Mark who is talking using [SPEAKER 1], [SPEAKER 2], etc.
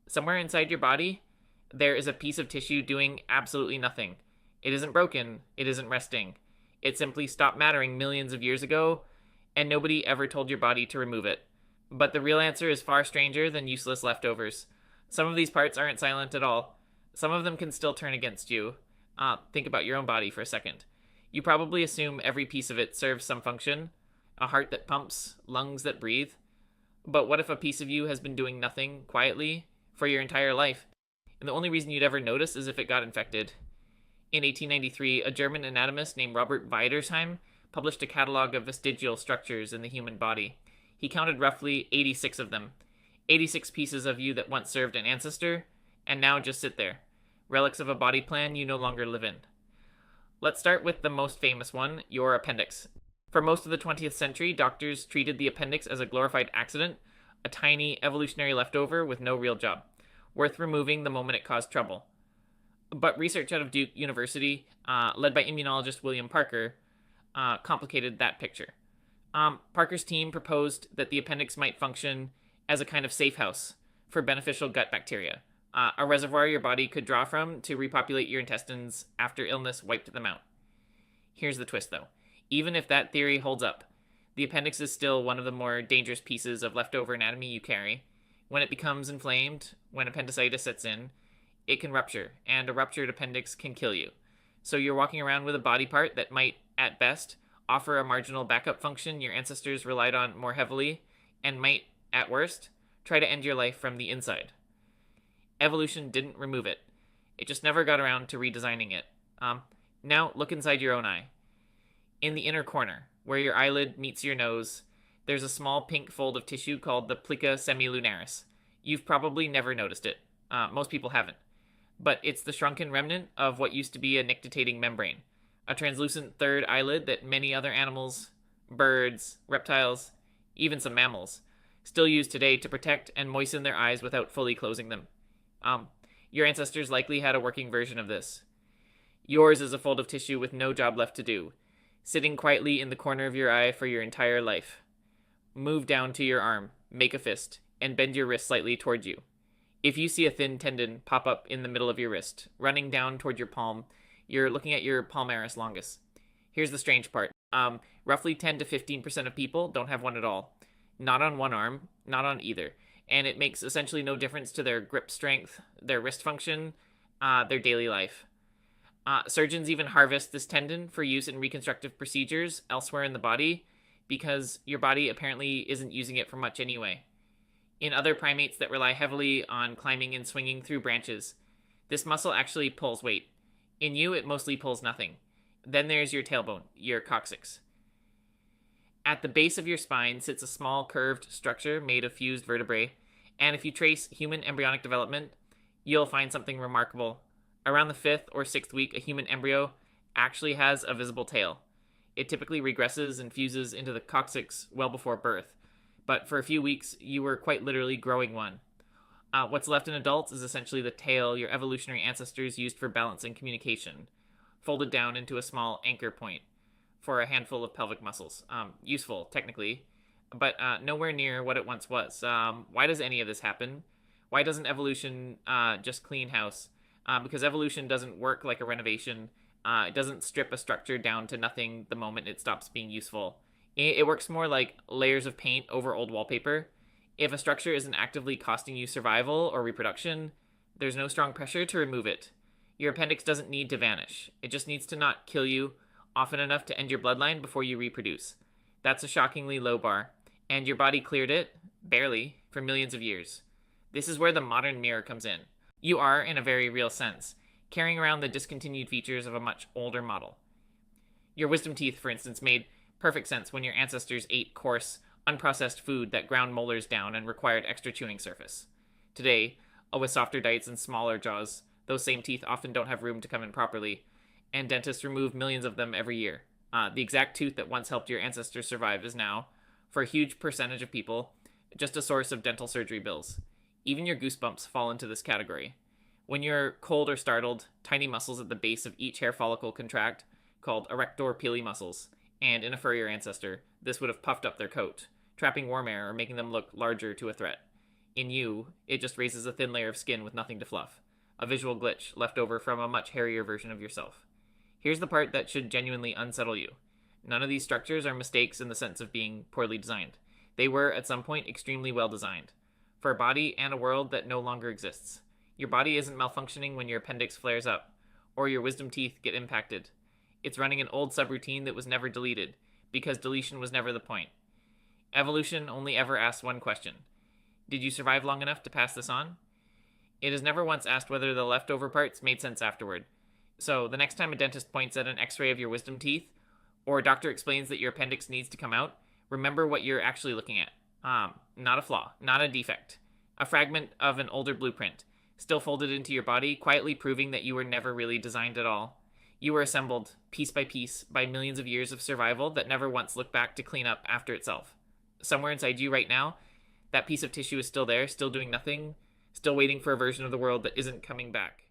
[SPEAKER 1] Somewhere inside your body, there is a piece of tissue doing absolutely nothing. It isn't broken, it isn't resting. It simply stopped mattering millions of years ago, and nobody ever told your body to remove it. But the real answer is far stranger than useless leftovers. Some of these parts aren't silent at all. Some of them can still turn against you. Think about your own body for a second. You probably assume every piece of it serves some function, a heart that pumps, lungs that breathe. But what if a piece of you has been doing nothing quietly for your entire life, and the only reason you'd ever notice is if it got infected? In 1893, a German anatomist named Robert Wiedersheim published a catalog of vestigial structures in the human body. He counted roughly 86 of them. 86 pieces of you that once served an ancestor, and now just sit there. Relics of a body plan you no longer live in. Let's start with the most famous one, your appendix. For most of the 20th century, doctors treated the appendix as a glorified accident, a tiny evolutionary leftover with no real job, worth removing the moment it caused trouble. But research out of Duke University, led by immunologist William Parker, complicated that picture. Parker's team proposed that the appendix might function as a kind of safe house for beneficial gut bacteria, a reservoir your body could draw from to repopulate your intestines after illness wiped them out. Here's the twist, though. Even if that theory holds up, the appendix is still one of the more dangerous pieces of leftover anatomy you carry. When it becomes inflamed, when appendicitis sets in, it can rupture, and a ruptured appendix can kill you. So you're walking around with a body part that might, at best, offer a marginal backup function your ancestors relied on more heavily, and might, at worst, try to end your life from the inside. Evolution didn't remove it. It just never got around to redesigning it. Now look inside your own eye. In the inner corner, where your eyelid meets your nose, there's a small pink fold of tissue called the plica semilunaris. You've probably never noticed it. Most people haven't. But it's the shrunken remnant of what used to be a nictitating membrane, a translucent third eyelid that many other animals, birds, reptiles, even some mammals, still use today to protect and moisten their eyes without fully closing them. Your ancestors likely had a working version of this. Yours is a fold of tissue with no job left to do, sitting quietly in the corner of your eye for your entire life. Move down to your arm, make a fist, and bend your wrist slightly toward you. If you see a thin tendon pop up in the middle of your wrist, running down toward your palm, you're looking at your palmaris longus. Here's the strange part. Roughly 10 to 15% of people don't have one at all. Not on one arm, not on either. And it makes essentially no difference to their grip strength, their wrist function, their daily life. Surgeons even harvest this tendon for use in reconstructive procedures elsewhere in the body because your body apparently isn't using it for much anyway. In other primates that rely heavily on climbing and swinging through branches, this muscle actually pulls weight. In you, it mostly pulls nothing. Then there's your tailbone, your coccyx. At the base of your spine sits a small curved structure made of fused vertebrae, and if you trace human embryonic development, you'll find something remarkable. Around the 5th or 6th week, a human embryo actually has a visible tail. It typically regresses and fuses into the coccyx well before birth, but for a few weeks, you were quite literally growing one. What's left in adults is essentially the tail your evolutionary ancestors used for balance and communication, folded down into a small anchor point for a handful of pelvic muscles. Useful, technically, but nowhere near what it once was. Why does any of this happen? Why doesn't evolution just clean house? Because evolution doesn't work like a renovation. It doesn't strip a structure down to nothing the moment it stops being useful. It works more like layers of paint over old wallpaper. If a structure isn't actively costing you survival or reproduction, there's no strong pressure to remove it. Your appendix doesn't need to vanish. It just needs to not kill you often enough to end your bloodline before you reproduce. That's a shockingly low bar, and your body cleared it, barely, for millions of years. This is where the modern mirror comes in. You are, in a very real sense, carrying around the discontinued features of a much older model. Your wisdom teeth, for instance, made perfect sense when your ancestors ate coarse, unprocessed food that ground molars down and required extra chewing surface. Today, with softer diets and smaller jaws, those same teeth often don't have room to come in properly, and dentists remove millions of them every year. The exact tooth that once helped your ancestors survive is now, for a huge percentage of people, just a source of dental surgery bills. Even your goosebumps fall into this category. When you're cold or startled, tiny muscles at the base of each hair follicle contract, called erector pili muscles, and in a furrier ancestor, this would have puffed up their coat, trapping warm air or making them look larger to a threat. In you, it just raises a thin layer of skin with nothing to fluff. A visual glitch left over from a much hairier version of yourself. Here's the part that should genuinely unsettle you. None of these structures are mistakes in the sense of being poorly designed. They were, at some point, extremely well designed. For a body and a world that no longer exists. Your body isn't malfunctioning when your appendix flares up, or your wisdom teeth get impacted. It's running an old subroutine that was never deleted, because deletion was never the point. Evolution only ever asks one question. Did you survive long enough to pass this on? It has never once asked whether the leftover parts made sense afterward. So, the next time a dentist points at an x-ray of your wisdom teeth, or a doctor explains that your appendix needs to come out, remember what you're actually looking at. Not a flaw, not a defect. A fragment of an older blueprint, still folded into your body, quietly proving that you were never really designed at all. You were assembled, piece by millions of years of survival that never once looked back to clean up after itself. Somewhere inside you right now, that piece of tissue is still there, still doing nothing, still waiting for a version of the world that isn't coming back.